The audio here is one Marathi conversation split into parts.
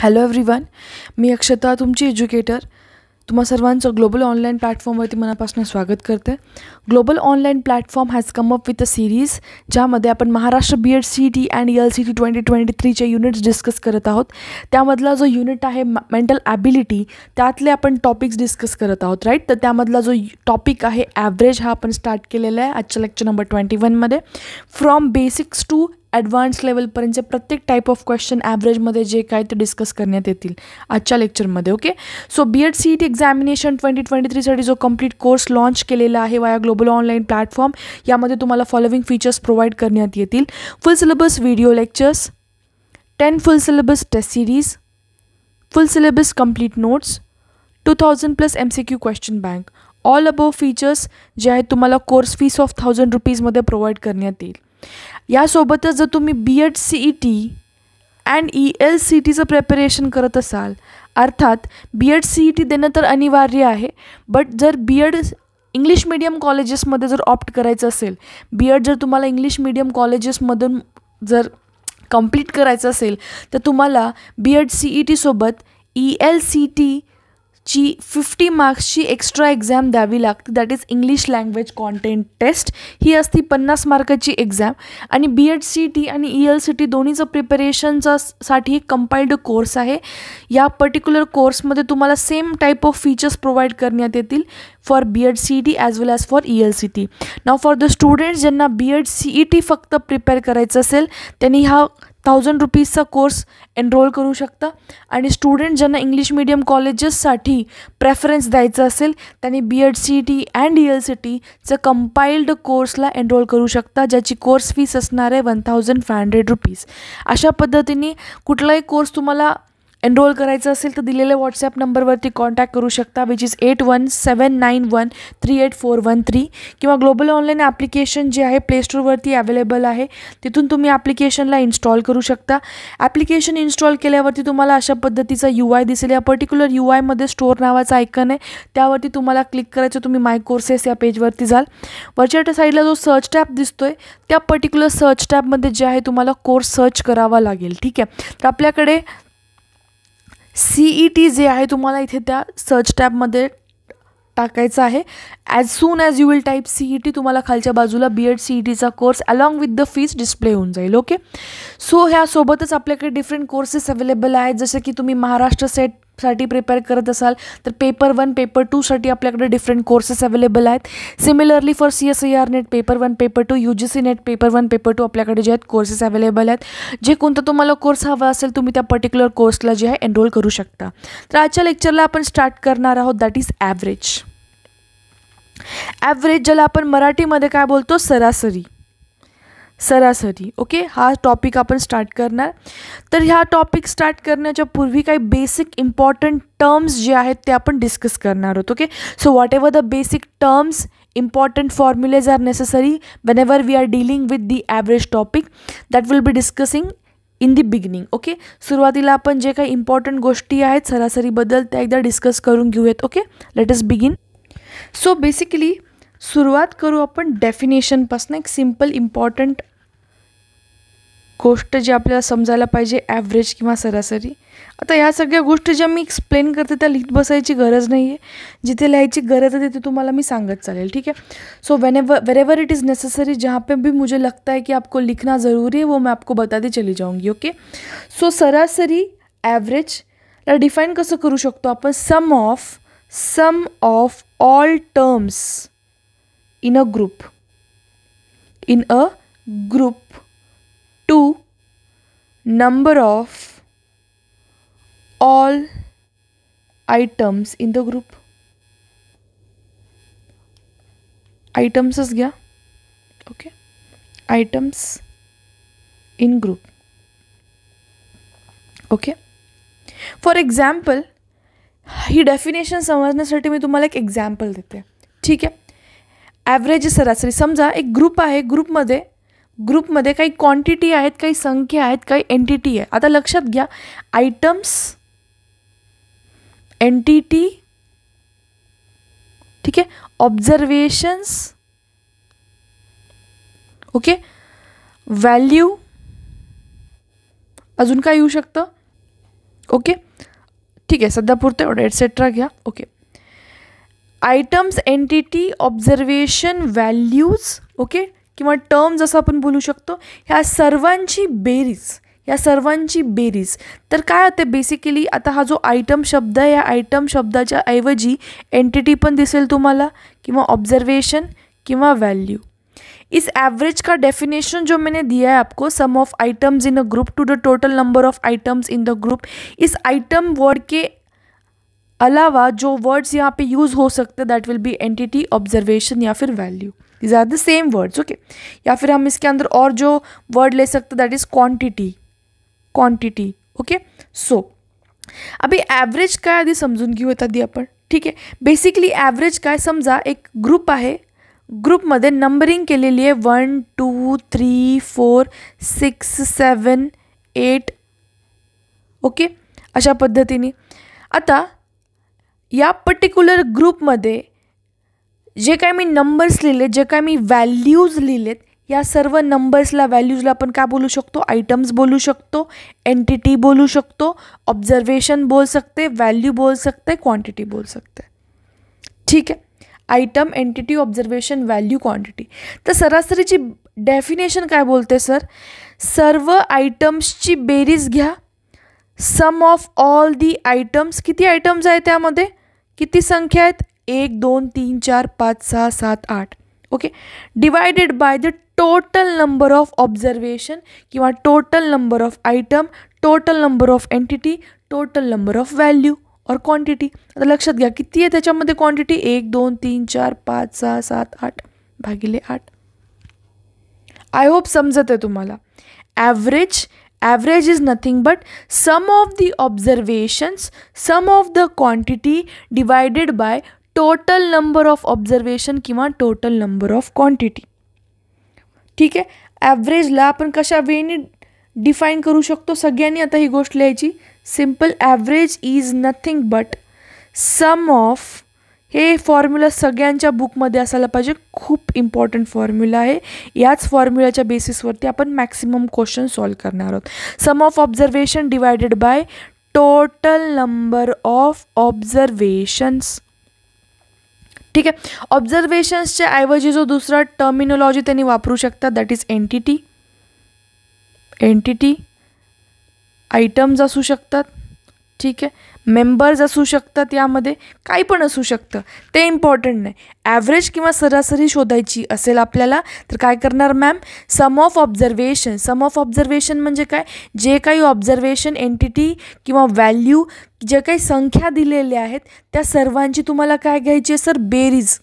हॅलो एव्हरीवन, मी अक्षता तुमची एज्युकेटर. तुम्हा सर्वांचं ग्लोबल ऑनलाईन प्लॅटफॉर्मवरती मनापासून स्वागत करते. Global online platform has come up with a series ज्यामध्ये आपण महाराष्ट्र BEd CET अँड ELCT 2023चे युनिट्स डिस्कस करत आहोत. त्यामधला जो युनिट आहे मेंटल ॲबिलिटी, त्यातले आपण टॉपिक्स डिस्कस करत आहोत, राईट. तर त्यामधला जो टॉपिक आहे ॲव्हरेज, हा आपण स्टार्ट केलेला आहे आजच्या लेक्चर नंबर 21मध्ये. फ्रॉम बेसिक्स टू ॲडव्हान्स लेवलपर्यंतचे प्रत्येक टाईप ऑफ क्वेश्चन ॲव्हरेजमध्ये जे काय ते डिस्कस करण्यात येतील आजच्या लेक्चरमध्ये. Okay, so BEd CET examination 2023साठी जो कंप्लीट कोर्स लॉन्च केलेला आहे वाया ग्लोबल ऑनलाईन प्लॅटफॉर्म, यामध्ये तुम्हाला फॉलोविंग फीचर्स प्रोव्हाइड करण्यात येतील: full syllabus video lectures, 10 full syllabus test series, full syllabus complete notes, 2000+ MCQ question bank. All above features जे आहेत तुम्हाला कोर्स फीस ऑफ 1000 रुपीजमध्ये प्रोव्हाइड करण्यात येईल. यासोबतच जर तुम्ही BEd CET अँड ELCTचं प्रिपरेशन करत असाल, अर्थात BEd CET देणं तर अनिवार्य आहे, बट जर BEd इंग्लिश मीडियम कॉलेजेसमध्ये जर ऑप्ट करायचं असेल, BEd जर तुम्हाला इंग्लिश मीडियम कॉलेजेसमधून जर कंप्लीट करायचं असेल, तर तुम्हाला BEd CET सोबत ELCT ची 50 मार्क्सची एक्स्ट्रा एक्झाम द्यावी लागते, that is English language content test. ही असती 50 मार्काची एक्झाम. आणि BEd CET आणि ELCT दोन्हीचं प्रिपरेशनसाठी कंपाइल्ड कोर्स आहे. या पर्टिक्युलर कोर्समध्ये तुम्हाला same type of features provide करण्यात येतील for BEd CET as well as for ELCT. Now for the students ज्यांना BEd CET फक्त प्रिपेअर करायचं असेल, त्यांनी हा 1000 रुपीजचा कोर्स एनरोल करू शकता. आणि स्टुडंट ज्यांना इंग्लिश मीडियम कॉलेजेससाठी प्रेफरन्स द्यायचं असेल, त्यांनी BEd CET अँड ELCTचं कंपाइल्ड कोर्सला एनरोल करू शकता, ज्याची कोर्स फीस असणार आहे 1500 रुपीज. अशा पद्धतीने कुठलाही कोर्स तुम्हाला एनरोल करायचं असेल तर दिलेल्या व्हॉट्सॲप नंबरवरती कॉन्टॅक्ट करू शकता, विच इज 8179138413, किंवा ग्लोबल ऑनलाईन ॲप्लिकेशन जे आहे प्लेस्टोरवरती अवेलेबल आहे, तिथून तुम्ही ॲप्लिकेशनला इन्स्टॉल करू शकता. ॲप्लिकेशन इन्स्टॉल केल्यावरती तुम्हाला अशा पद्धतीचा UI दिसेल. या पर्टिक्युलर UIमध्ये स्टोअर नावाचा आयकन आहे, त्यावरती तुम्हाला क्लिक करायचं. तुम्ही माय कोर्सेस या पेजवरती जाल. वरच्या साईडला जो सर्च टॅब दिसतोय, त्या पर्टिक्युलर सर्च टॅबमध्ये जे आहे तुम्हाला कोर्स सर्च करावा लागेल, ठीक आहे. तर आपल्याकडे CET जे आहे तुम्हाला इथे त्या सर्च टॅबमध्ये टाकायचं आहे. As soon as you will type CET, तुम्हाला खालच्या बाजूला BEd CETचा course along with the fees display होऊन जाईल. ओके, सो ह्यासोबतच आपल्याकडे डिफरंट कोर्सेस अवेलेबल आहेत. जसं की तुम्ही महाराष्ट्र सेटसाठी प्रिपेअर करत असाल तर पेपर 1 पेपर 2साठी आपल्याकडे डिफरंट कोर्सेस अवेलेबल आहेत. Similarly for CSIR net paper 1 paper 2, UGC net paper 1 paper 2 आपल्याकडे जे आहेत कोर्सेस अवेलेबल आहेत. जे कोणता तुम्हाला कोर्स हवा असेल, तुम्ही त्या पर्टिक्युलर कोर्सला जे आहे एनरोल करू शकता. तर आजच्या लेक्चरला आपण स्टार्ट करणार आहोत, दॅट इज ॲव्हरेज. ॲव्हरेज ज्याला आपण मराठीमध्ये काय बोलतो, सरासरी. सरासरी. ओके, हा टॉपिक आपण स्टार्ट करणार. तर ह्या टॉपिक स्टार्ट करण्याच्या पूर्वी काही बेसिक इम्पॉर्टंट टर्म्स जे आहेत ते आपण डिस्कस करणार आहोत. Okay, so what ever the basic terms, important formulas are necessary whenever we are dealing with the average topic, that will be discussing in the beginning. Okay, सुरुवातीला आपण जे काही इम्पॉर्टंट गोष्टी आहेत सरासरीबद्दल त्या एकदा डिस्कस करून घेऊयात. Okay, let us begin. So basically सुरुवात करू आपण डेफिनेशनपासून. एक सिम्पल इम्पॉर्टंट गोष्ट जी आपल्याला समजायला पाहिजे, ॲव्हरेज किंवा सरासरी. आता ह्या सगळ्या गोष्टी ज्या मी एक्सप्लेन करते त्या लिहित बसायची गरज नाही आहे. जिथे लिहायची गरज है तिथे तुम्हाला मैं सांगत चालेल, ठीक है. So wherever it is necessary, जहाँ पे भी मुझे लगता है कि आपको लिखना ज़रूरी है, वो मैं आपको बताती चली जाऊँगी. ओके, सो सरासरी ॲव्हरेज ला डिफाईन कसं करू शकतो आपण, sum of all terms in a group to number of all items in the group. आयटम्सच घ्या. Okay, items in group. Okay, for example ही डेफिनेशन समजण्यासाठी मी तुम्हाला एक एक्झाम्पल देते, ठीक आहे. ॲव्हरेज सरासरी. समजा एक ग्रुप आहे, ग्रुपमध्ये काही क्वांटिटी आहेत, काही संख्या आहेत, काही एंटिटी आहे. आता लक्षात घ्या, आयटम्स, एंटिटी, ठीक आहे, ऑब्झर्वेशन्स, ओके, व्हॅल्यू, अजून काय येऊ शकतं, ओके, ठीक आहे, सध्या पुरतं एवढं एटसेट्रा घ्या. Okay, items, entity, observation, values, okay, किंवा टर्म्स असं आपण बोलू शकतो. ह्या सर्वांची बेरीज. तर काय होते बेसिकली, आता हा जो आयटम शब्द आहे, या आयटम शब्दाच्या ऐवजी एंटिटी पण दिसेल तुम्हाला, किंवा ऑब्जर्वेशन किंवा वैल्यू. इस एवरेज का डेफिनेशन जो मैंने दिया है आपको, sum of items in a group to the total number of items in the group. इस आइटम वर्ड के अलावा जो वर्ड्स यहाँ पे यूज़ हो सकते हैं that will be entity, observation या फिर value. These are the same words. Okay, या फिर हम इसके अंदर और जो वर्ड ले सकते that is quantity. Okay, so अभी ॲव्हरेज काय आधी समजून घेऊयात आधी आपण. ठीक आहे, बेसिकली ॲव्हरेज काय, समजा एक ग्रुप आहे, ग्रुपमध्ये नंबरिंग केलेली आहे 1 2 3 4 6 7 8. ओके, अशा पद्धतीने. आता या पर्टिक्युलर ग्रुपमध्ये जे काय मी नंबर्स लिहिले, जे काय मी व्हॅल्यूज लिहिलेत, या सर्व नंबर्सला, व्हॅल्यूजला आपण काय बोलू शकतो, आयटम्स बोलू शकतो, एंटिटी बोलू शकतो, ऑब्जर्वेशन बोल सकते, वैल्यू बोल सकते, क्वांटिटी बोल सकते. ठीक आहे, item, entity, observation, value, quantity. तर सरासरीची डेफिनेशन काय बोलते सर, सर्व आयटम्सची बेरीज घ्या, सम ऑफ ऑल दी आयटम्स. किती आयटम्स आहेत त्यामध्ये, किती संख्या आहेत, 1 2 3 4 5 6 7 8. Okay, divided by the total number of observation किंवा total number of item, total number of entity, total number of value or quantity. आता लक्षात घ्या किती आहे त्याच्यामध्ये क्वांटिटी, 1 2 3 4 5 6 7 8 भागिले 8. आय होप समजत आहे तुम्हाला. Average is nothing but sum of the observations, sum of the quantity divided by total number of observation किंवा टोटल नंबर ऑफ क्वांटिटी. ठीक आहे, ॲव्हरेजला आपण कशा वेने डिफाईन करू शकतो, सगळ्यांनी आता ही गोष्ट लिहायची. Simple, average is nothing but sum of, हे फॉर्म्युला सगळ्यांच्या बुकमध्ये असायला पाहिजे, खूप इम्पॉर्टंट फॉर्म्युला आहे. याच फॉर्म्युलाच्या बेसिसवरती आपण मॅक्सिमम क्वेश्चन सॉल्व करणार आहोत. Sum of observation divided by total number of observations. ठीक आहे, ऑब्जर्वेशन्सच्या ऐवजी जो दुसरा टर्मिनॉलॉजी त्यांनी वापरू शकतात दॅट इज एंटिटी, आयटम्स असू शकतात. ठीक आहे, मेंबर्स असू शकतात, यामध्ये काही पण असू शकतं, ते इम्पॉर्टंट नाही. ॲव्हरेज किंवा सरासरी शोधायची असेल आपल्याला तर काय करणार ma'am, sum of observation. Sum of observation म्हणजे काय, जे काही ऑब्जर्वेशन, एंटिटी किंवा व्हॅल्यू, जे काही संख्या दिलेल्या आहेत त्या सर्वांची तुम्हाला काय घ्यायची आहे सर, बेरीज.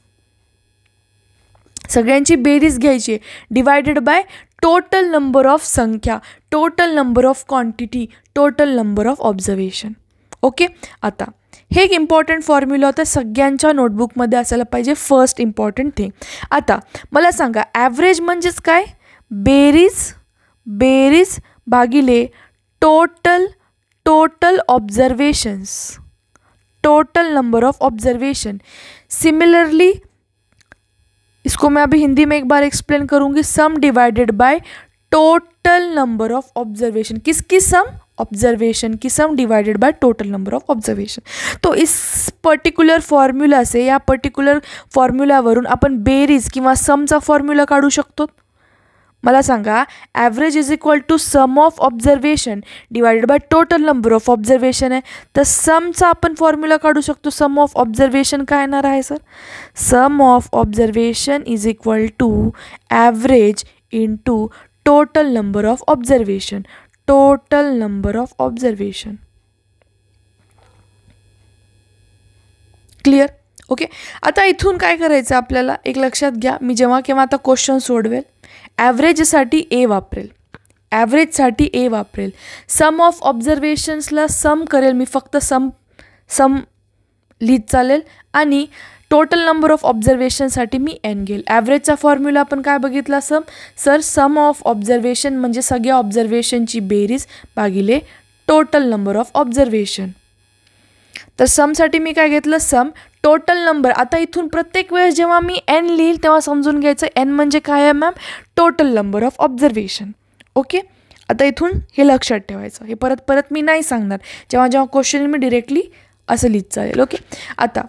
सगळ्यांची बेरीज घ्यायची आहे, divided by total number of संख्या, total number of quantity, total number of observation. Okay, आता हे एक इम्पॉर्टंट फॉर्म्युला होता, सगळ्यांच्या नोटबुकमध्ये असायला पाहिजे, फर्स्ट इम्पॉर्टंट थिंग. आता मला सांगा, ॲव्हरेज म्हणजेच काय, बेरीज भागिले total observations, total number of observation. Similarly इसको मैं अभी हिंदी में एक बार एक्सप्लेन करूँगी. सम divided by total number of observation. किसकी सम, ऑब्जर्वेशन की सम divided by total number of observation. तो इस पर्टिक्युलर फॉर्म्युला से, या पर्टिक्युलर फॉर्म्युलावरून आपण बेरीज किंवा समचा फॉर्म्युला काढू शकतो. मला सांगा, average is equal to sum of observation divided by total number of observation आहे, तर समचा आपण फॉर्म्युला काढू शकतो. सम ऑफ ऑब्जर्वेशन काय येणार आहे sir, sum of observation is equal to average into total number of observation, total number of observation. Clear. Okay, आता इथून काय करायचं आपल्याला, एक लक्षात घ्या, मी जेव्हा केव्हा आता क्वेश्चन सोडवेल ॲव्हरेजसाठी ए वापरेल, ॲव्हरेजसाठी ए वापरेल. सम ऑफ ऑब्जर्वेशन्सला सम करेल मी, फक्त सम लिहित चालेल, आणि टोटल नंबर ऑफ ऑब्जर्वेशनसाठी मी एन घेईल. ॲव्हरेजचा फॉर्म्युला आपण काय बघितला सम ऑफ ऑब्जर्वेशन म्हणजे सगळ्या ऑब्जर्वेशनची बेरीज भागिले टोटल नंबर ऑफ ऑब्जर्वेशन. तर समसाठी मी काय घेतलं, सम टोटल नंबर. आता इथून प्रत्येक वेळेस जेव्हा मी एन लिहिल तेव्हा समजून घ्यायचं एन म्हणजे काय आहे ma'am, total number of observation. Okay, आता इथून हे लक्षात ठेवायचं, हे परत परत मी नाही सांगणार, जेव्हा जेव्हा क्वेश्चन मी डिरेक्टली असं लिहित चालेल. ओके, आता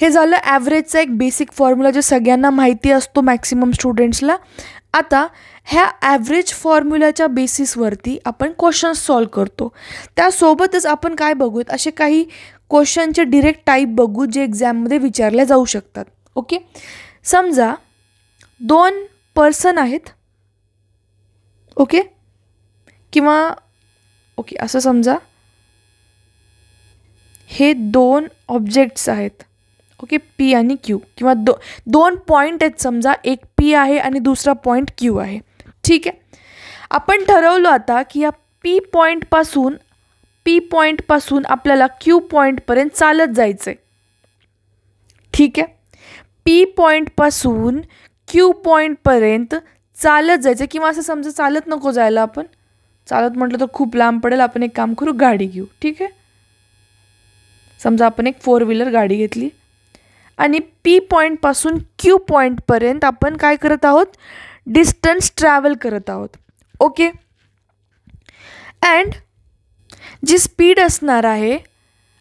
हे झालं ॲव्हरेजचा एक बेसिक फॉर्म्युला जे सगळ्यांना माहिती असतो मॅक्सिमम स्टुडंट्सला. आता ह्या ॲव्हरेज फॉर्म्युलाच्या बेसिसवरती आपण क्वेश्चन्स सॉल्व करतो. त्यासोबतच आपण काय बघूयात, असे काही क्वेश्चनचे डिरेक्ट टाईप बघू जे एक्झाममध्ये विचारले जाऊ शकतात. ओके, समजा 2 पर्सन आहेत. ओके, किंवा ओके असं समजा हे 2 ऑब्जेक्ट्स आहेत. ओके, पी आणि क्यू, किंवा दोन पॉईंट आहेत. समजा एक पी आहे आणि दुसरा पॉईंट क्यू आहे. ठीक आहे, आपण ठरवलं आता की या पी पॉईंटपासून आपल्याला क्यू पॉईंटपर्यंत चालत जायचं आहे. ठीक आहे, पी पॉईंटपासून क्यू पॉईंटपर्यंत चालत जायचं, किंवा असं समजा चालत नको जायला, आपण चालत म्हटलं तर खूप लांब पडेल, आपण एक काम करू, गाडी घेऊ. ठीक आहे, समजा आपण एक 4 व्हीलर गाडी घेतली आणि पी पॉईंटपासून क्यू पॉईंटपर्यंत आपण काय करत आहोत, डिस्टन्स ट्रॅव्हल करत आहोत. ओके, अँड जी स्पीड असणार आहे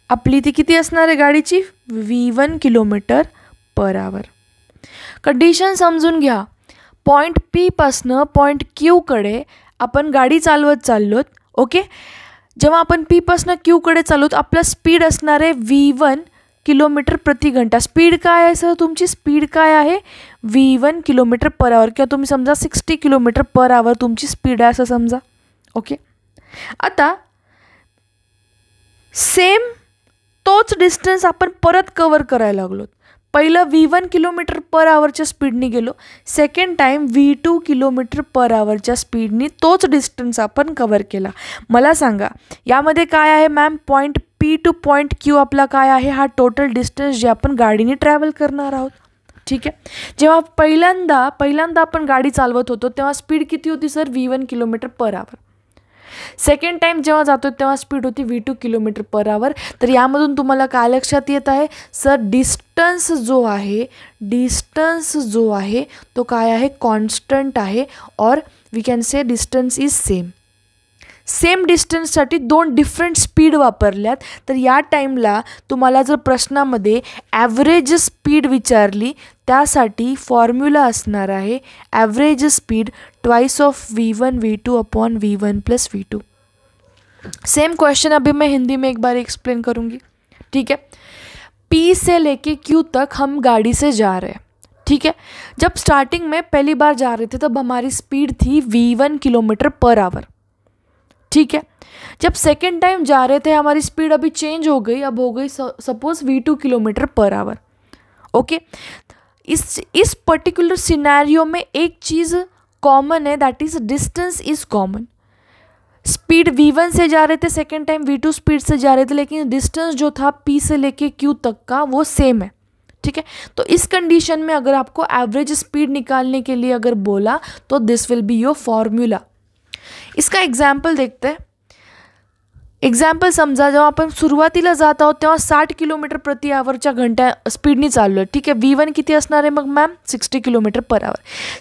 आपली ती किती असणार आहे गाडीची, V1 km/h. कंडिशन समजून घ्या, पॉईंट पी पासनं पॉईंट क्यूकडे आपण गाडी चालवत चाललोत. ओके, जेव्हा आपण पी पासनं क्यूकडे चालवत, आपलं स्पीड असणार आहे V1 km/घंटा. स्पीड काय आहे सर तुमची, स्पीड काय आहे, V1 km/h, किंवा तुम्ही समजा 60 km/h तुमची स्पीड आहे असं समजा. ओके, आता सेम तोच डिस्टन्स आपण परत कवर करायला लागलो. पहिलं V1 km/hच्या स्पीडनी गेलो, सेकंड टाईम V2 km/hच्या स्पीडनी तोच डिस्टन्स आपण कवर केला. मला सांगा यामध्ये काय आहे ma'am, point P two point Q आपला काय आहे, हा टोटल डिस्टन्स जे आपण गाडीने ट्रॅव्हल करणार आहोत. ठीक आहे, जेव्हा पहिल्यांदा आपण गाडी चालवत होतो तेव्हा स्पीड किती होती sir, V1 km/h. Second time जेव्हा जातो तेव्हा स्पीड होती V2 km/h. तर यामधून तुम्हाला काय लक्षात येत आहे सर, डिस्टन्स जो आहे तो काय आहे, कॉन्स्टंट आहे, और we can say distance is same डिस्टन्ससाठी 2 डिफरंट स्पीड वापरल्यात. तर या टाईमला तुम्हाला जर प्रश्नामध्ये ॲव्हरेज स्पीड विचारली, त्यासाठी फॉर्म्युला असणार आहे average speed twice of V1 V2 upon V1 + V2. Same question अभी मैं हिंदी में एक बार एक्सप्लेन करूँगी. ठीक है, P से लेके Q तक हम गाड़ी से जा रहे हैं. ठीक है, जब स्टार्टिंग में पहली बार जा रहे थे तब हमारी स्पीड थी V1 km/h. ठीक है, जब सेकेंड टाइम जा रहे थे हमारी स्पीड अभी चेंज हो गई, अब हो गई सपोज V2 km/h. ओके, इस पर्टिकुलर सिनेरियो में एक चीज़ कॉमन है, that is distance is common. Speed V1 से जा रहे थे, सेकेंड टाइम V2 स्पीड से जा रहे थे, लेकिन डिस्टेंस जो था P से लेके Q तक का वो सेम है. ठीक है, तो इस कंडीशन में अगर आपको एवरेज स्पीड निकालने के लिए अगर बोला तो दिस विल बी योर फॉर्म्यूला. इसका एग्जाम्पल देखते हैं. एग्जाम्पल समजा जेव्हा आपण सुरुवातीला जात आहोत तेव्हा 60 km/h घंटा स्पीडनी चाललो आहे. ठीक आहे, V1 किती असणार आहे मग मॅम, 60 km/h.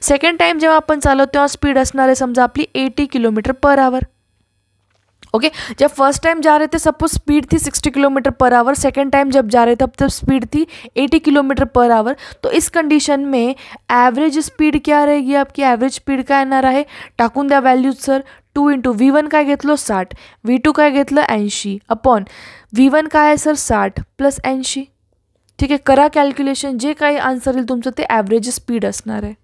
सेकंड टाइम जेव्हा आपण चालवतो तेव्हा स्पीड असणार आहे समजा आपली 80 km/h. ओके, जब फर्स्ट टाइम जा रहे थे सपोज स्पीड थी 60 km/h, सेकेंड टाइम जब जा रहे थे तब स्पीड थी 80 km/h. तो इस कंडिशन में ॲव्हरेज स्पीड क्या रहेगी आपकी, ॲव्हरेज स्पीड काय येणार आहे, टाकून द्या व्हॅल्यूज सर. 2 × V1 काय घेतलं 60, V2 काय घेतलं 80, अपॉन V1 काय आहे सर 60 + 80. ठीक आहे, करा कॅल्क्युलेशन, जे काही आन्सर येईल तुमचं ते ॲव्हरेज स्पीड असणार आहे.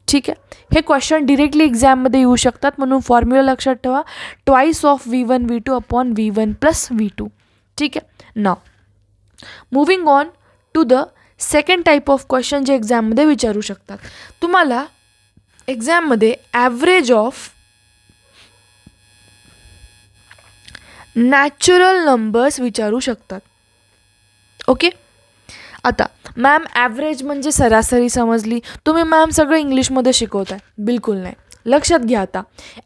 ठीक आहे, हे क्वेश्चन डिरेक्टली एक्झाममध्ये येऊ शकतात, म्हणून फॉर्म्युला लक्षात ठेवा, twice of V1 V2 upon V1 + V2. ठीक आहे, now moving on to the second type of question जे एक्झाममध्ये विचारू शकतात. तुम्हाला एक्झाममध्ये ॲव्हरेज ऑफ नॅचरल नंबर्स विचारू शकतात. ओके, आता मॅम ॲव्हरेज म्हणजे सरासरी समजली, तुम्ही मॅम सगळं इंग्लिशमध्ये शिकवताय, बिलकुल नाही. लक्षात घ्या आता,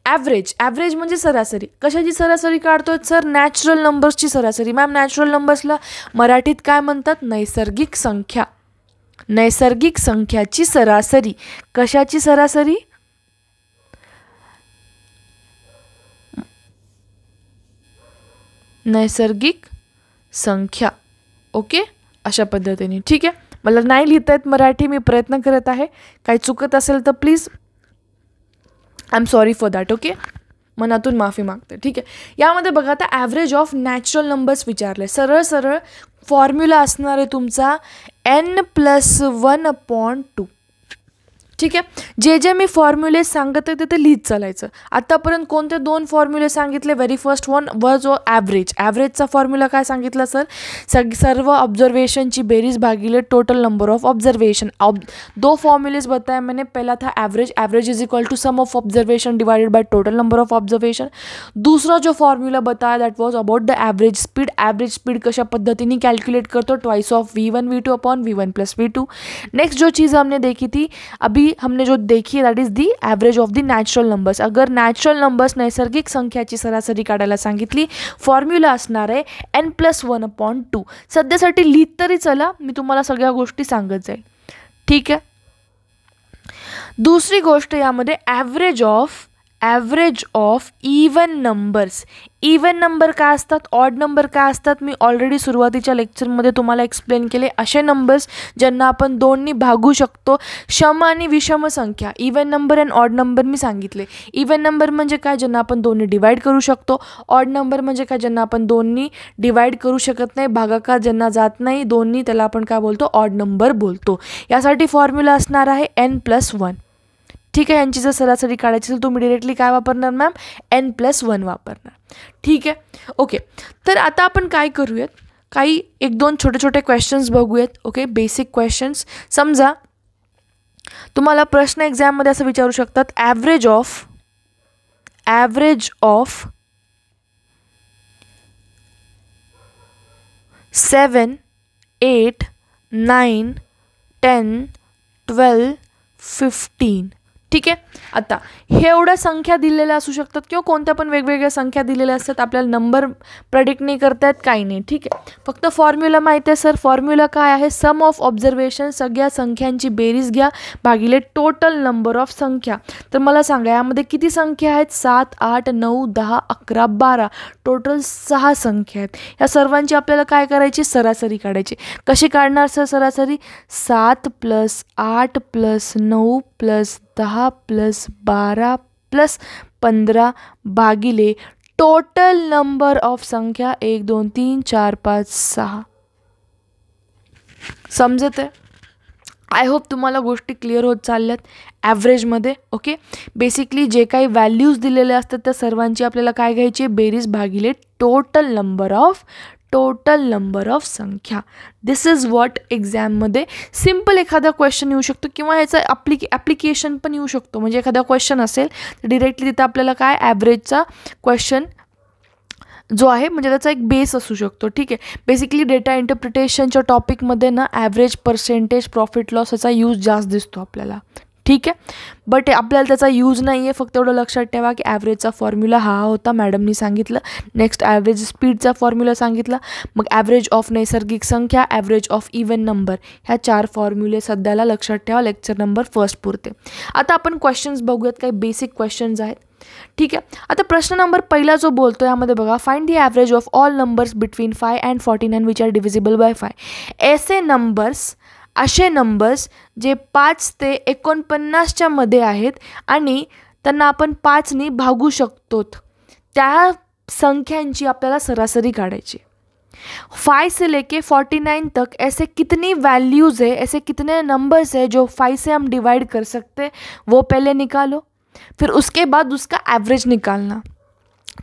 ॲव्हरेज म्हणजे सरासरी. कशाची सरासरी काढतोय सर, नॅचरल नंबर्सची सरासरी. मॅम नॅचरल नंबर्सला मराठीत काय म्हणतात, नैसर्गिक संख्या. नैसर्गिक संख्याची सरासरी. कशाची सरासरी, नैसर्गिक संख्या. ओके, अशा पद्धतीने. ठीक आहे, मला नाही लिहिता येत मराठी, मी प्रयत्न करत आहे. काही चुकत असेल तर please I am sorry for that. Okay, मनातून माफी मागते. ठीक आहे, यामध्ये बघा आता ॲव्हरेज ऑफ नॅचरल नंबर्स विचारले. सरळ सरळ फॉर्म्युला असणार आहे तुमचा n+1/2. ठीक आहे, जे जे मी फॉर्म्युले सांगत आहे ते लिहित चालायचं. आतापर्यंत कोणते 2 फॉर्म्युले सांगितले. Very first one was average. ॲव्हरेजचा फॉर्म्युला काय सांगितला सर? सर्व ऑब्जर्वेशनची बेरीज भागिले total number of observation. 2 formulas बताया मैंने. पहला था average. Average is equal to sum of observation divided by total number of observation. दूसरा जो फॉर्म्युला बताया that was about the average speed. Average speed कशा पद्धतीने कैलकुलेट करतो? Twice of v1 v2 upon v1 + v2. Next जो चीज़ हमने देखी थी अभी हमने जो देखी है that is the average of the natural numbers. अगर नॅचरल नंबर्स नैसर्गिक संख्याची सरासरी काढायला सांगितली, फॉर्म्युला असणार आहे n+1/2. सध्यासाठी लिहित तरी चला, मी तुम्हाला सगळ्या गोष्टी सांगत जाईल. ठीक आहे, दुसरी गोष्ट यामध्ये average of even numbers. Even number काय असतात, ऑड नंबर काय असतात, मी ऑलरेडी सुरुवातीच्या लेक्चरमध्ये तुम्हाला एक्सप्लेन केले. असे नंबर्स ज्यांना आपण 2नी भागू शकतो. सम आणि विषम संख्या, even number and odd number मी सांगितले. इवन नंबर म्हणजे काय, ज्यांना आपण 2नी डिवाइड करू शकतो. ऑड नंबर म्हणजे काय, ज्यांना आपण 2नी डिवाइड करू शकत नाही. भागाकार ज्यांना जात नाही 2नी, त्याला आपण काय बोलतो, ऑड नंबर बोलतो. यासाठी फॉर्म्युला असणार आहे n+1. ठीक आहे, यांची जर सरासरी काढायची असेल तुम्ही डिरेक्टली काय वापरणार मॅम, n+1 वापरणार. ठीक आहे, ओके. तर आता आपण काय करूयात, काही 1-2 छोटे छोटे क्वेश्चन्स बघूयात. Okay, basic questions. समजा तुम्हाला प्रश्न एक्झाममध्ये असं विचारू शकतात, ॲव्हरेज ऑफ 7, 8, 9, 10, 12, 15. ठीक आहे, आता हे एवढ्या संख्या दिलेल्या असू शकतात किंवा कोणत्या पण वेगवेगळ्या संख्या दिलेल्या असतात. आपल्याला नंबर प्रेडिक्ट नाही करतायत, काही नाही. ठीक आहे, फक्त फॉर्म्युला माहिती आहे सर. फॉर्म्युला काय आहे, सम ऑफ ऑब्झर्वेशन, सगळ्या संख्यांची बेरीज घ्या भागिले टोटल नंबर ऑफ संख्या. तर मला सांगा यामध्ये किती संख्या आहेत? 7, 8, 9, 10, 11, 12, टोटल 6 संख्या आहेत. या सर्वांची आपल्याला काय करायची, सरासरी काढायची. कशी काढणार सर सरासरी? 7 + 8 + 9 + 10 + 12 + 15 भागिले टोटल नंबर ऑफ संख्या 1 2 3 4 5 6. समजत आहे? आय होप तुम्हाला गोष्टी क्लिअर होत चालल्यात ॲव्हरेजमध्ये. ओके, बेसिकली जे काही व्हॅल्यूज दिलेले असतात त्या सर्वांची आपल्याला काय घ्यायची, बेरीज भागिले टोटल नंबर ऑफ संख्या. दिस इज व्हॉट एक्झाममध्ये सिम्पल एखादा क्वेश्चन येऊ शकतो किंवा ह्याचा ॲप्लिकेशन पण येऊ शकतो. म्हणजे एखादा क्वेश्चन असेल तर डिरेक्टली तिथं आपल्याला काय ॲव्हरेजचा क्वेश्चन जो आहे म्हणजे त्याचा एक बेस असू शकतो. ठीक आहे, बेसिकली डेटा इंटरप्रिटेशनच्या टॉपिकमध्ये ना ॲव्हरेज, पर्सेंटेज, प्रॉफिट लॉस याचा यूज जास्त दिसतो आपल्याला. ठीक आहे, बट आपल्याला त्याचा यूज नाही आहे. फक्त एवढं लक्षात ठेवा की ॲव्हरेजचा फॉर्म्युला हा होता, मॅडमनी सांगितलं. नेक्स्ट ॲव्हरेज स्पीडचा फॉर्म्युला सांगितला. मग ॲव्हरेज ऑफ नैसर्गिक संख्या, ॲव्हरेज ऑफ इवन नंबर, ह्या 4 फॉर्म्युले सध्याला लक्षात ठेवा लेक्चर नंबर 1 पुरते. आता आपण क्वेश्चन्स बघूयात, काही बेसिक क्वेश्चन्स आहेत. ठीक आहे, आता प्रश्न नंबर पहिला जो बोलतो यामध्ये बघा, find the average of all numbers between 5 and 49 which are divisible by 5. असे नंबर्स जे 5 ते 49च्या मध्ये आहेत आणि त्यांना आपण 5नी भागू शकतो, त्या संख्यांची आपल्याला सरासरी काढायची. 5 से लेके 49 तक ऐसे कितनी वैल्यूज़ है, ऐसे कितने नंबर्स है जो 5 से हम डिवाइड कर सकते, वो पहले निकालो, फिर उसके बाद उसका एवरेज निकालना.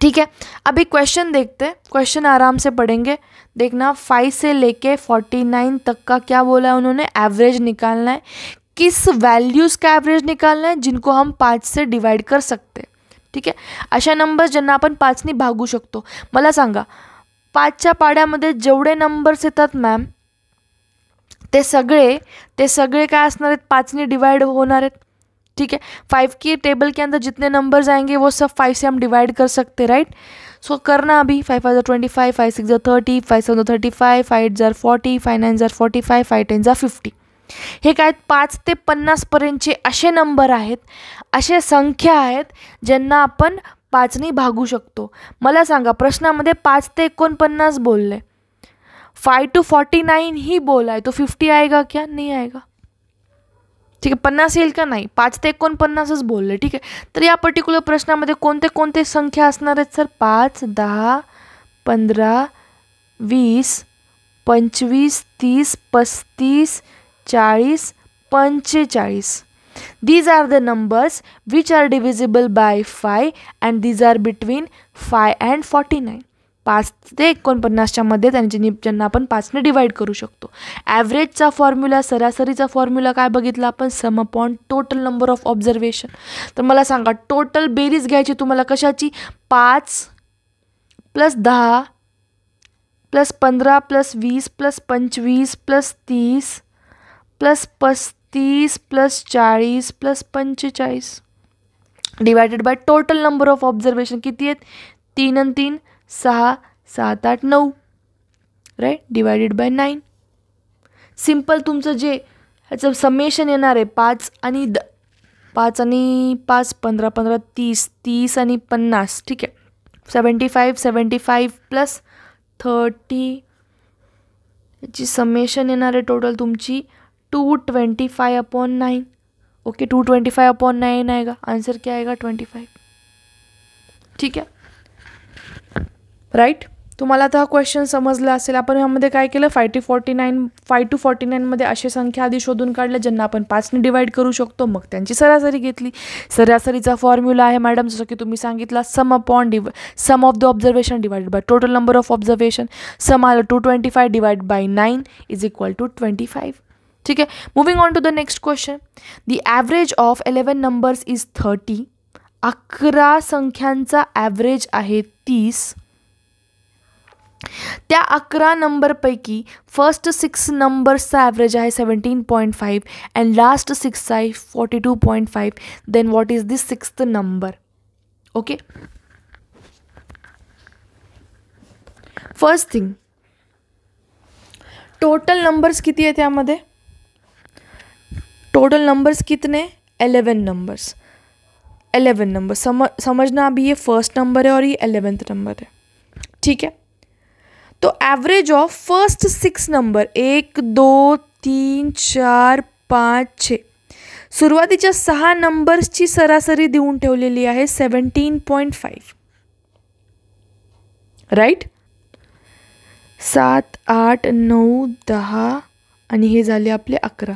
ठीक है, अभी क्वेश्चन देखते हैं, क्वेश्चन आराम से पढ़ेंगे. देखना, 5 से लेके 49 तक का क्या बोला है उन्होंने, एवरेज निकालना है. किस वैल्यूज़ का एवरेज निकालना है, जिनको हम 5 से डिवाइड कर सकते. ठीक आहे, अशा नंबर्स ज्यांना आपण 5नी भागू शकतो. मला सांगा 5च्या पाड्यामध्ये जेवढे नंबर्स येतात मॅम ते सगळे काय असणार आहेत, 5नी डिवाइड होणार आहेत. ठीक है, 5 की टेबल के अंदर जितने नंबर्स आएंगे वो सब 5 से हम डिवाइड कर सकते, राइट. सो करना अभी. 5 5 25, 5 6 30, 5 7 35, 5 8 40, 5 9 45, 5 10 50. हे काय 5 ते 50 पर्यंतचे असे नंबर आहेत, अशा संख्या आहेत ज्यांना आपण 5ने भागू शकतो. मला सांगा प्रश्नामध्ये 5 ते 49 बोलले, 5 to 49 ही बोला है, तो 50 आएगा क्या? नहीं आएगा. ठीक आहे, 50 येईल का? नाही. 5 ते 49च बोलले. ठीक आहे, तर या पर्टिक्युलर प्रश्नामध्ये कोणते कोणते संख्या असणार आहेत sir? 5, 10, 15, 20, 25, 30, 35, 40, 45. These are the numbers which are divisible by 5 and these are between 5 and 49. 5 ते 49च्या मध्ये ज्यांना आपण 5ने डिवाइड करू शकतो. ॲव्हरेजचा फॉर्म्युला, सरासरीचा फॉर्म्युला काय बघितला आपण? सम upon total number of observation. तर मला सांगा टोटल बेरीज घ्यायची तुम्हाला कशाची? 5 plus 10 plus 15 plus 20 plus 25 plus 30 plus 35 plus 40 plus 45 divided by total number of observation किती आहेत? 3 आणि 3 6 7 8 9 राईट, डिवायडेड बाय 9. सिम्पल तुमचं जे ह्याचं समेशन येणार आहे 5 आणि 5 15 15 30 30 आणि 50. ठीक आहे, 75 प्लस 30 याची समेशन येणार आहे टोटल तुमची 225/9. ओके, 225/9 आएगा. आंसर क्या आएगा? 25. ठीक आहे, राईट. तुम्हाला आता हा क्वेश्चन समजला असेल. आपण ह्यामध्ये काय केलं? 5 to 49 मध्ये अशा संख्या आधी शोधून काढल्या ज्यांना आपण 5ने डिवाइड करू शकतो. मग त्यांची सरासरी घेतली. सरासरीचा फॉर्म्युला आहे मॅडम जसं की तुम्ही सांगितला, sum of the observation divided by total number of observation. Sum आलं 225 divide by 9 is equal to 25. ठीक आहे, moving on to the next question. The average of 11 numbers is 30. 11 संख्यांचा ॲव्हरेज आहे 30. त्या 11 नंबरपैकी फर्स्ट 6 नंबर्सचा ॲव्हरेज आहे 17.5 अँड लास्ट 6 आहे 42.5. Then what is this 6th number? Okay, first thing total numbers किती आहे त्यामध्ये? टोटल नंबर्स कितने? 11 नंबर्स. 11 नंबर समझना अभी ये फर्स्ट नंबर है और ये 11th नंबर है. ठीक है, तो ॲव्हरेज ऑफ फर्स्ट 6 नंबर 1 2 3 4 5 6 सुरुवातीच्या 6 नंबर्सची सरासरी देऊन ठेवलेली आहे 17.5. राईट, 7 8 9 10 आणि हे झाले आपले 11.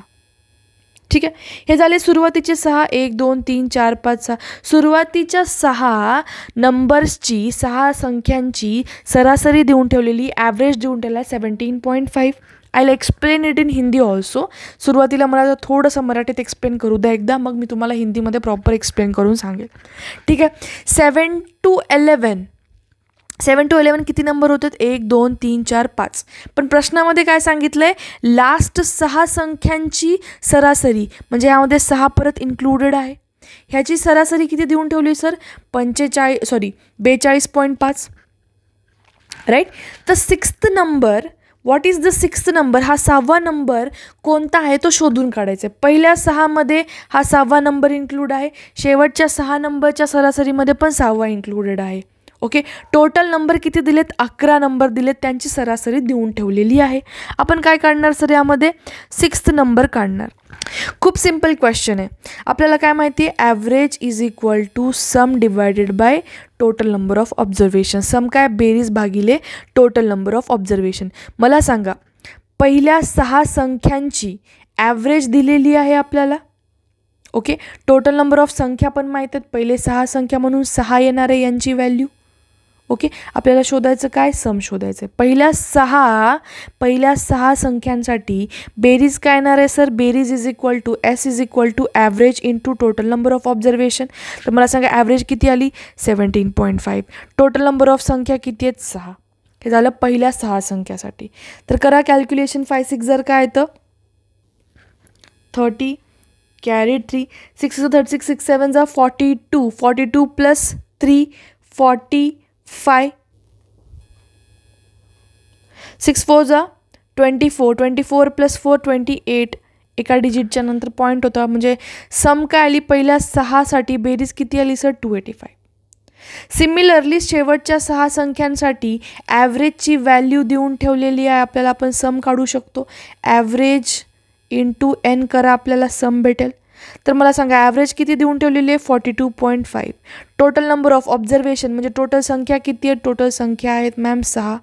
ठीक आहे, हे झाले सुरुवातीचे 6 1 2 3 4 5 6. सुरुवातीच्या 6 नंबर्सची 6 संख्यांची सरासरी देऊन ठेवलेली, ॲव्हरेज देऊन ठेवला 17.5. I will explain it in Hindi also. सुरुवातीला मला थोडंसं मराठीत एक्सप्लेन करू द्या एकदा, मग मी तुम्हाला हिंदीमध्ये प्रॉपर एक्सप्लेन करून सांगेल. ठीक आहे, 7 to 11 किती नंबर होतात? 1 2 3 4 5. पण प्रश्नामध्ये काय सांगितलं आहे? लास्ट 6 संख्यांची सरासरी, म्हणजे यामध्ये 6 परत इन्क्लुडेड आहे. ह्याची सरासरी किती देऊन ठेवली सर? 42.5. राईट, तर 6th number, what is the 6th number? हा 6वा नंबर कोणता आहे तो शोधून काढायचा आहे. पहिल्या 6मध्ये हा 6वा नंबर इन्क्लूड आहे, शेवटच्या 6 नंबरच्या सरासरीमध्ये पण 6वा इन्क्लुडेड आहे. ओके, टोटल नंबर किती दिलेत? 11 नंबर दिलेत, त्यांची सरासरी देऊन ठेवलेली आहे. आपण काय काढणार सर यामध्ये? 6th नंबर काढणार. खूप सिम्पल क्वेश्चन आहे. आपल्याला काय माहिती आहे? Average is equal to sum divided by total number of observation. Sum काय? बेरीज भागिले टोटल नंबर ऑफ ऑब्झर्वेशन. मला सांगा पहिल्या 6 संख्यांची ॲव्हरेज दिलेली आहे आपल्याला. ओके, टोटल नंबर ऑफ संख्या पण माहीत आहेत, पहिले 6 संख्या म्हणून 6 येणार आहे यांची व्हॅल्यू. ओके, आपल्याला शोधायचं काय? सम शोधायचं आहे. पहिल्या 6 संख्यांसाठी बेरीज काय येणार आहे सर? बेरीज is equal to S is equal to average into total number of observation. तर मला सांगा ॲव्हरेज किती आली? 17.5. टोटल नंबर ऑफ संख्या किती आहेत? 6. हे झालं पहिल्या 6 संख्यासाठी. तर करा कॅल्क्युलेशन. 5 6 जर काय येतं? 30 कॅरीड 3 6 36 6 7 42 42 प्लस 3 45 6 4 24 24 प्लस 4 28. एका डिजिटच्या नंतर पॉईंट होता, म्हणजे सम काय आली पहिल्या 6साठी बेरीज किती आली सर? 285. सिमिलरली शेवटच्या 6 संख्यांसाठी ॲव्हरेजची व्हॅल्यू देऊन ठेवलेली आहे आपल्याला. आपण सम काढू शकतो. ॲव्हरेज इंटू एन करा, आपल्याला सम भेटेल. तर मला सांगा ॲव्हरेज किती देऊन ठेवलेली आहे? 42.5. टोटल नंबर ऑफ ऑब्झर्वेशन म्हणजे टोटल संख्या किती आहे? टोटल संख्या आहेत ma'am 6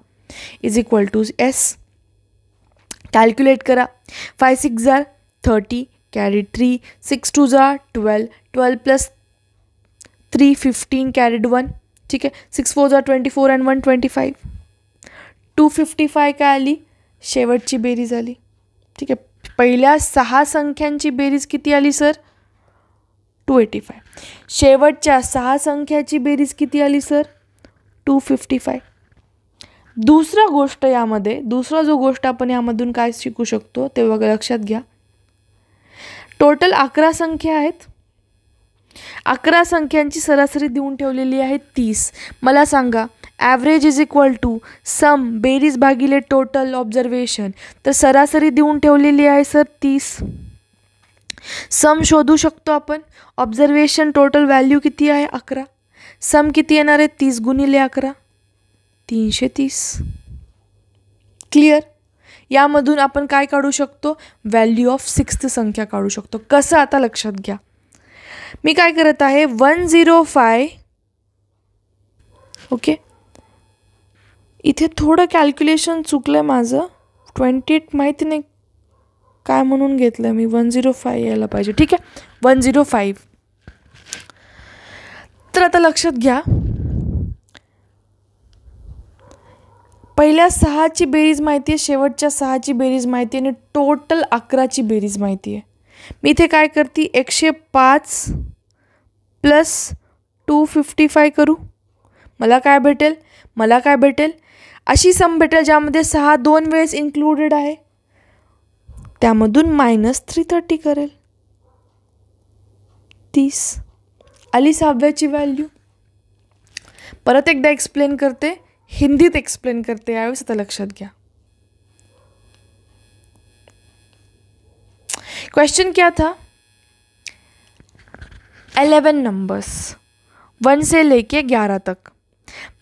is equal to S. Calculate करा. 5 6 जार 30 कॅरी 3, 6 2 जार 12, 12 प्लस 3 15 कॅरीड 1. ठीक आहे. 6 4 जार 24 अँड 1 25. 255 काय आली? शेवटची बेरीज आली. ठीक आहे. पहिल्या 6 संख्यांची बेरीज किती आली सर? 285. शेवटच्या 6 संख्याची बेरीज किती आली सर? 255. दुसरा जो गोष्ट आपण यामधून काय शिकू शकतो ते बघा, लक्षात घ्या. टोटल 11 संख्या आहेत. 11 संख्यांची सरासरी देऊन ठेवलेली आहे 30. मला सांगा ॲव्हरेज इज इक्वल टू सम बेरीज भागिले टोटल ऑब्झर्वेशन. तर सरासरी देऊन ठेवलेली आहे सर 30. सम शोधू शकतो आपण. ऑब्झर्वेशन टोटल व्हॅल्यू किती आहे? 11. सम किती येणार आहे? 30 गुणिले 11 330. क्लिअर. यामधून आपण काय काढू शकतो? व्हॅल्यू ऑफ 6th संख्या काढू शकतो. कसं? आता लक्षात घ्या. मी काय करत आहे? 105. ओके. इथे थोडं कॅल्क्युलेशन चुकलं माझं. 28 माहिती नाही काय म्हणून घेतलं मी. 105 यायला पाहिजे. ठीक आहे. 105. तर आता लक्षात घ्या. पहिल्या 6ची बेरीज माहिती आहे, शेवटच्या 6ची बेरीज माहिती आहे आणि टोटल 11ची बेरीज माहिती आहे. मी इथे काय करते? 105 प्लस 255 करू. मला काय भेटेल? अशी सम भेटेल ज्यामध्ये 6 2 वेळेस इन्क्लुडेड आहे. त्यामधून -330 करेल. 30 आली 6व्याची व्हॅल्यू. परत एकदा एक्सप्लेन करते, हिंदीत एक्सप्लेन करते यावेळेस. आता लक्षात घ्या. क्वेश्चन क्या था? 11 नंबर्स 1 से लेके 11 तक.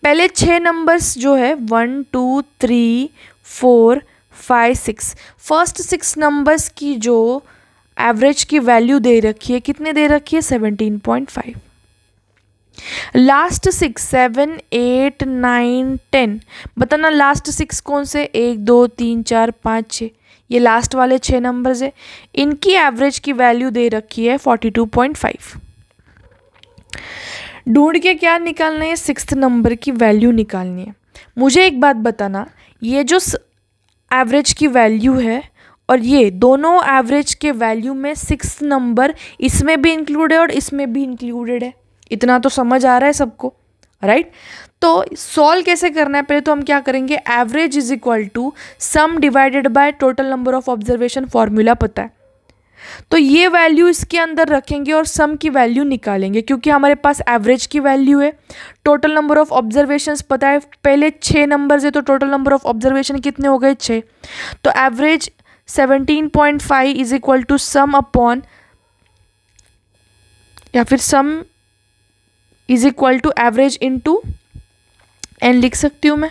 पहले 6 नंबर्स जो है 1 2 3 4 5 6. फर्स्ट 6 नंबर्स की जो एवरेज की वैल्यू दे रखी है, कितने दे रखी है? 17.5. लास्ट 6 7 8 9 10. बताना लास्ट 6 कौन से? 1 2 3 4 5 6. ये लास्ट वाले 6 नंबर्स है. इनकी एवरेज की वैल्यू दे रखी है 42.5. ढूंढ के क्या निकालना है? 6th नंबर की वैल्यू निकालनी है. मुझे एक बात बताना, ये जो एवरेज की वैल्यू है और ये दोनों एवरेज के वैल्यू में 6th नंबर इसमें भी इंक्लूड है और इसमें भी इंक्लूडेड है. इतना तो समझ आ रहा है सबको, राइट? तो सॉल्व कैसे करना है? पहले तो हम क्या करेंगे? Average is equal to sum divided by total number of observation. Formula पता है, तो ये वैल्यू इसके अंदर रखेंगे और सम की वैल्यू निकालेंगे. क्योंकि हमारे पास एवरेज की वैल्यू है, टोटल नंबर ऑफ ऑब्जर्वेशंस पता है. पहले 6 नंबर्स है तो टोटल नंबर ऑफ ऑब्जर्वेशन कितने हो गए? 6. तो average 17.5 is equal to sum upon, या फिर sum is equal to average into N लिख सकती हूँ मैं,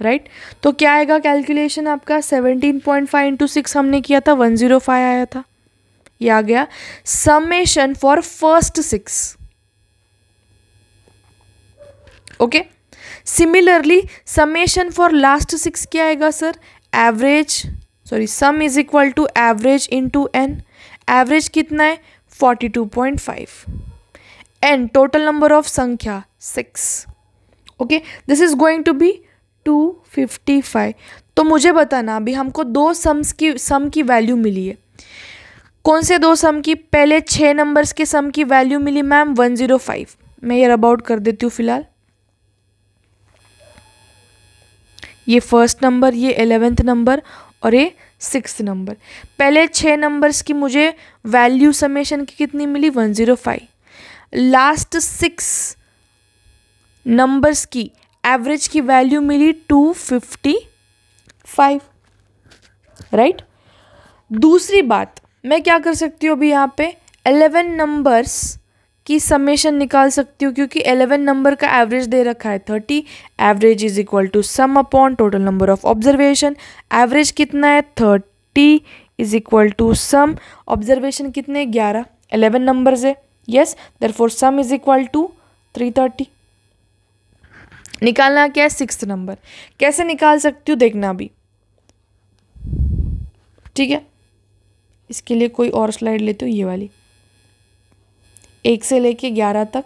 राइट? तो क्या आएगा कैलकुलेशन आपका? 17.5 इंटू 6 हमने किया था, 105 आया था. ये आ गया summation for first 6. Okay. Similarly summation for last 6 क्या आएगा sir? Sum is equal to average into N. Average कितना है? 42.5. एन टोटल नंबर ऑफ संख्या 6. Okay, this is going to be 255. तो मुझे बताना, अभी हमको 2 सम की वैल्यू मिली है. कौन से 2 सम की? पहले 6 नंबर्स के सम की वैल्यू मिली मैम 105. मैं ये रब आउट कर देती हूँ फिलहाल. ये फर्स्ट नंबर, ये 11th नंबर और ये 6th नंबर. पहले 6 नंबर्स की मुझे वैल्यू समेशन की कितनी मिली? 105. लास्ट 6 नंबर्स की एवरेज की वैल्यू मिली 255, राइट? दूसरी बात मैं क्या कर सकती हूँ अभी यहाँ पे? 11 नंबर्स की समेशन निकाल सकती हूँ, क्योंकि 11 नंबर का एवरेज दे रखा है 30। Average is equal to sum upon total number of observation. Average कितना है 30 is equal to sum observation कितने 11, 11 नंबर्स है। Yes, therefore sum is equal to 330। निकालना क्या है 6th नंबर। कैसे निकाल सकती हूँ देखना अभी, ठीक है। इसके लिए कोई और स्लाइड लेती हूँ, ये वाली। 1 से लेके 11 तक,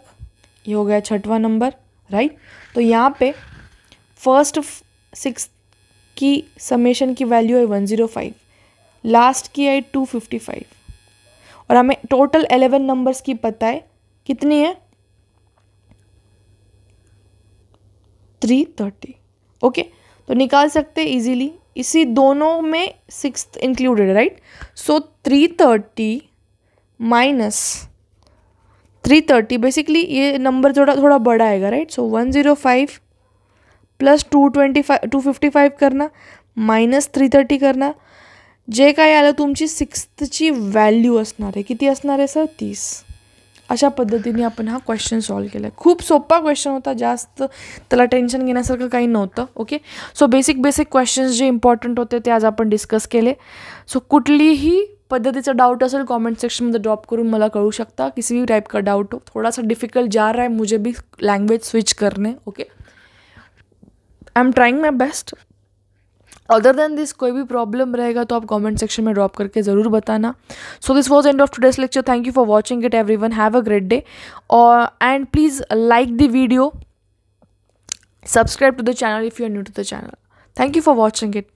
ये हो गया 6वां नंबर, राइट। तो यहाँ पे फर्स्ट 6 की समेशन की वैल्यू है 105, लास्ट की है 255, और हमें टोटल 11 नंबर्स की पता है कितनी है 330। ओके, तो निकाल सकते हैं इजीली। इसी दोनों में 6th इंक्लूडेड है, राइट। सो 330 माइनस 330, बेसिकली ये नंबर थोड़ा बड़ा आएगा, राइट। सो 105 प्लस 255 करना मायनस 330 करना, जे काय आलं तुमची 6thची व्हॅल्यू असणार आहे, किती असणार आहे सर 30। अशा पद्धतीने आपण हा क्वेश्चन सॉल्व केला आहे। खूप सोपा क्वेश्चन होता, जास्त त्याला टेन्शन घेण्यासारखं काही नव्हतं। ओके, सो बेसिक क्वेश्चन्स जे इम्पॉर्टंट होते ते आज आपण डिस्कस केले। सो कुठलीही पद्धतीचा डाउट असेल कमेंट सेक्शन में ड्रॉप करून मला कळू शकता, किसी भी टाइप का डाउट हो। थोड़ा सा डिफिकल्ट जा रहा है मुझे भी लैंग्वेज स्विच करने। Okay, I am trying my best. Other than this कोई भी प्रॉब्लम रहेगा तो आप कमेंट सेक्शन में ड्रॉप करके ज़रूर बताना। So this was end of today's lecture. Thank you for watching it everyone, have a great day, और and please like the video, subscribe to the channel if you are new to the channel. Thank you for watching it.